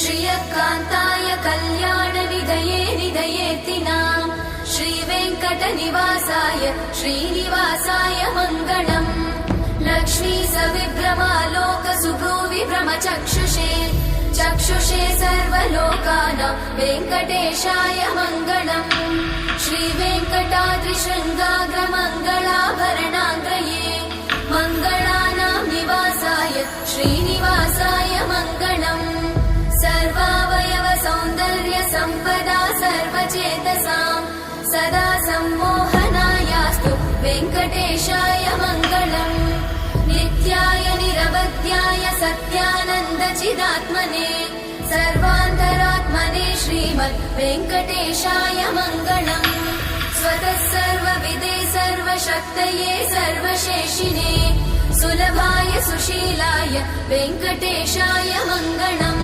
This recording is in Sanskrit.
श्रियकान्ताय कल्याणनिधये निधयेऽर्तिनाम् श्रीवेङ्कटनिवासाय श्रीनिवासाय मङ्गलम् लक्ष्मी सविभ्रमालोकसुभ्रूविभ्रमचक्षुषे चक्षुषे सर्वलोकानां वेङ्कटेशाय मङ्गलम् श्रीवेङ्कटाद्रिशृङ्गाग्रमङ्गलाभरणाङ्ग्रये मङ्गलानां निवासाय श्रीनिवासाय मङ्गलम् सर्वावयव सौन्दर्य सम्पदा सर्वचेतसां सदा सम्मोहनायास्तु वेङ्कटेशाय मङ्गलम् नित्याय निरवध्याय सत्यानन्दचिदात्मने सर्वान्तरात्मने श्रीमद् वेङ्कटेशाय मङ्गलम् स्वतः सर्वविदे सर्वशक्तये सर्वशेषिने सुलभाय सुशीलाय वेङ्कटेशाय मङ्गलम्।